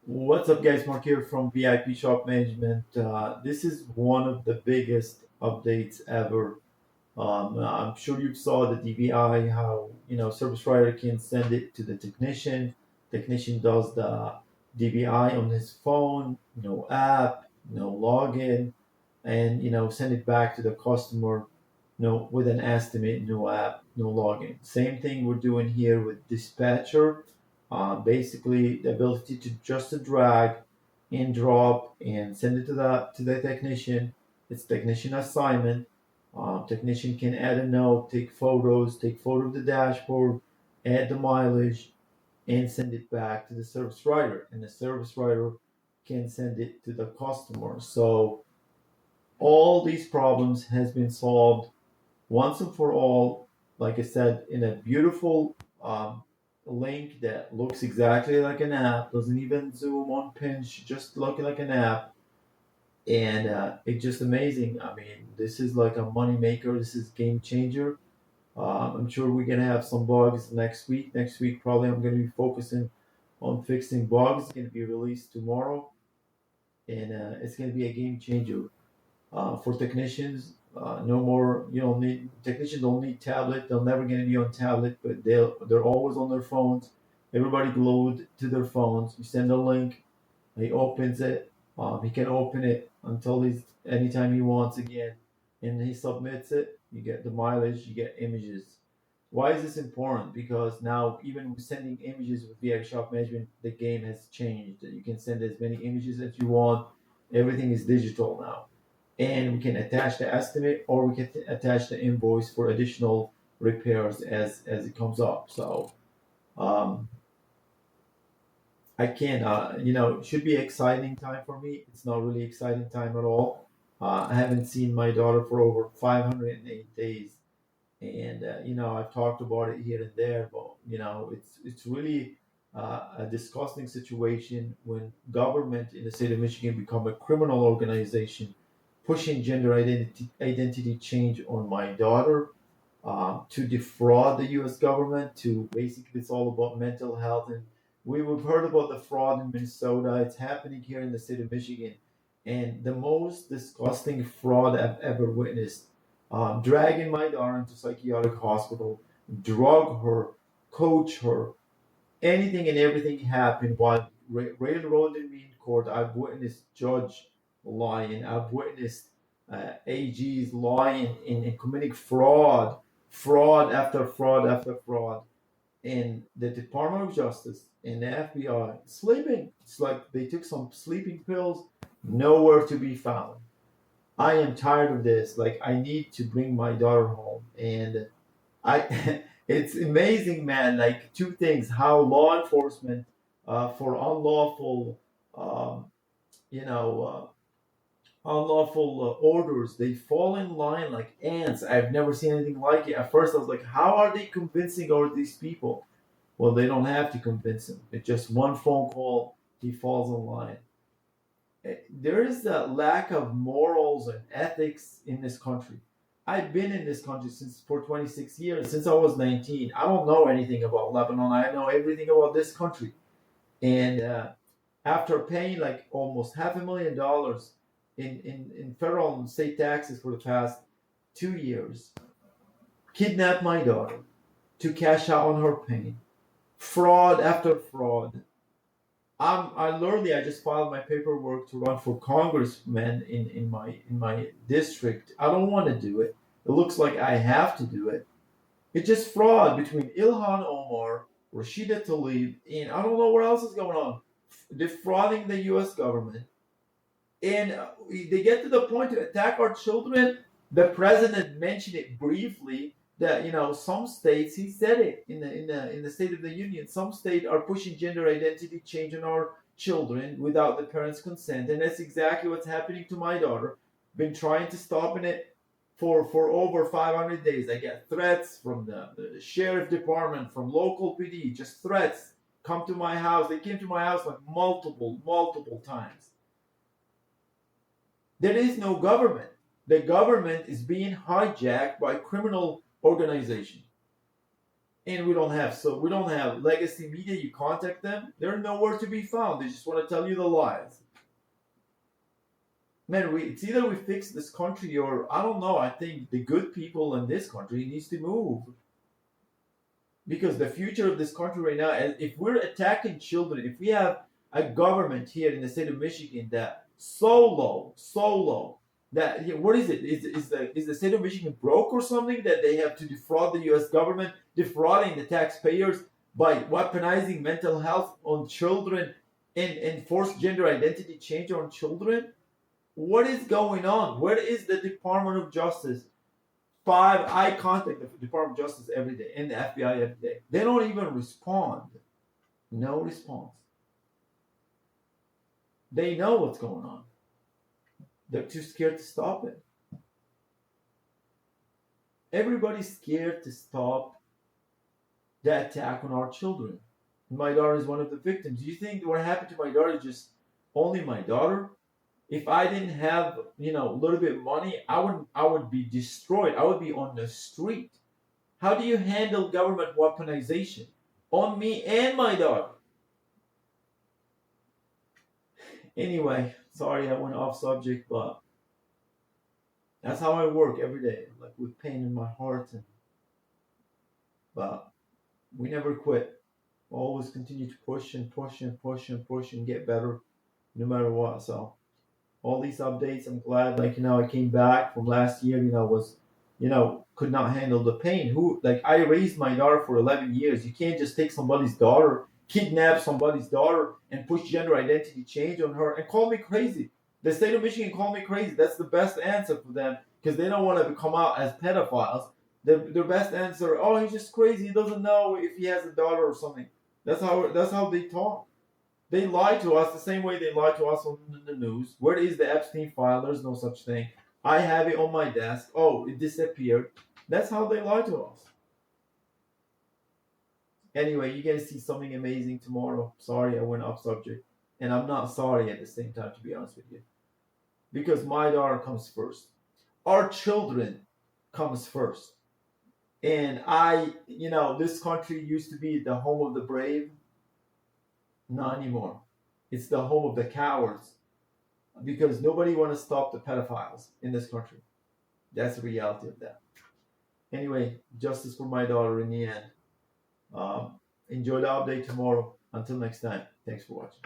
What's up, guys? Mark here from VIP Shop Management. This is one of the biggest updates ever. I'm sure you saw the DVI, how service writer can send it to the technician. Technician does the DVI on his phone, no app, no login, and send it back to the customer, with an estimate, no app, no login. Same thing we're doing here with dispatcher. Basically, the ability to just to drag and drop and send it to the technician. It's technician assignment. Technician can add a note, take photos, take photo of the dashboard, add the mileage, and send it back to the service writer. And the service writer can send it to the customer. So all these problems has been solved once and for all, like I said, in a beautiful link that looks exactly like an app, doesn't even zoom on pinch, just looking like an app. And it's just amazing. I mean, this is like a money maker. This is game changer. I'm sure we're gonna have some bugs next week. Next week, probably I'm gonna be focusing on fixing bugs. It's gonna be released tomorrow, and it's gonna be a game changer for technicians. No more, technicians don't need tablet. They're never going to be on tablet, but they're always on their phones. Everybody glued to their phones. You send a link, he opens it. He can open it until he's anytime he wants again, and he submits it. You get the mileage. You get images. Why is this important? Because now even with sending images with VI Shop Management, the game has changed. You can send as many images as you want. Everything is digital now, and we can attach the estimate or we can attach the invoice for additional repairs as it comes up. So um, I can, it should be exciting time for me. It's not really exciting time at all. I haven't seen my daughter for over 508 days, and I've talked about it here and there, but it's really a disgusting situation when government in the state of Michigan become a criminal organization, pushing gender identity change on my daughter, to defraud the U.S. government. To basically, it's all about mental health, and we've heard about the fraud in Minnesota. It's happening here in the state of Michigan, and the most disgusting fraud I've ever witnessed, dragging my daughter into psychiatric hospital, drug her, coach her, anything and everything happened while railroading me in court. I've witnessed judge lying. I've witnessed AGs lying and committing fraud after fraud after fraud. And the Department of Justice and the FBI sleeping. It's like they took some sleeping pills, nowhere to be found. I am tired of this. Like I need to bring my daughter home, and I it's amazing, man. Like two things: how law enforcement for unlawful, um, you know, unlawful orders, they fall in line like ants. I've never seen anything like it. At first, I was like, how are they convincing all these people? Well, they don't have to convince him. It's just one phone call, he falls in line. There is a lack of morals and ethics in this country. I've been in this country since for 26 years, since I was 19. I don't know anything about Lebanon. I know everything about this country. And after paying like almost $500,000 in federal and state taxes for the past 2 years, kidnapped my daughter to cash out on her pain, fraud after fraud. I just filed my paperwork to run for congressman in my district. I don't want to do it. It looks like I have to do it. It's just fraud between Ilhan Omar, Rashida Tlaib, and I don't know what else is going on. Defrauding the U.S. government, and they get to the point to attack our children. The president mentioned it briefly that some states, he said it in the State of the Union, some states are pushing gender identity change on our children without the parents' consent, and that's exactly what's happening to my daughter. Been trying to stop it for over 500 days. I get threats from the sheriff department, from local PD, just threats. Come to my house. They came to my house like multiple times. There is no government. The government is being hijacked by criminal organization. and we don't have legacy media. You contact them, they're nowhere to be found. They just want to tell you the lies. Man, it's either we fix this country or I don't know. I think the good people in this country needs to move because the future of this country right now, if we're attacking children, if we have a government here in the state of Michigan that so low that what is it? Is the state of Michigan broke or something that they have to defraud the U.S. government, defrauding the taxpayers by weaponizing mental health on children and force gender identity change on children? What is going on? Where is the Department of Justice? I contact the Department of Justice every day and the FBI every day. They don't even respond. No response. They know what's going on. They're too scared to stop it. Everybody's scared to stop the attack on our children. My daughter is one of the victims. Do you think what happened to my daughter is just only my daughter? If I didn't have, a little bit of money, I would be destroyed. I would be on the street. How do you handle government weaponization on me and my daughter? Anyway, sorry I went off subject, but that's how I work every day, like with pain in my heart. But we never quit. Always continue to push and push and push and push and get better, no matter what. So all these updates. I'm glad, like, I came back from last year, was, could not handle the pain. Like, I raised my daughter for 11 years. You can't just take somebody's daughter, kidnap somebody's daughter, and push gender identity change on her and call me crazy. The state of Michigan called me crazy. That's the best answer for them because they don't want to come out as pedophiles. Their best answer, oh, he's just crazy. He doesn't know if he has a daughter or something. That's how they talk. They lie to us the same way they lie to us on the news. Where is the Epstein file? There's no such thing. I have it on my desk. Oh, it disappeared. That's how they lie to us. Anyway, you're going to see something amazing tomorrow. Sorry I went off subject. And I'm not sorry at the same time, to be honest with you. Because my daughter comes first. Our children comes first. And this country used to be the home of the brave. Not anymore. It's the home of the cowards because nobody want to stop the pedophiles in this country. That's the reality of that. Anyway, justice for my daughter in the end. Enjoy the update tomorrow. Until next time, thanks for watching.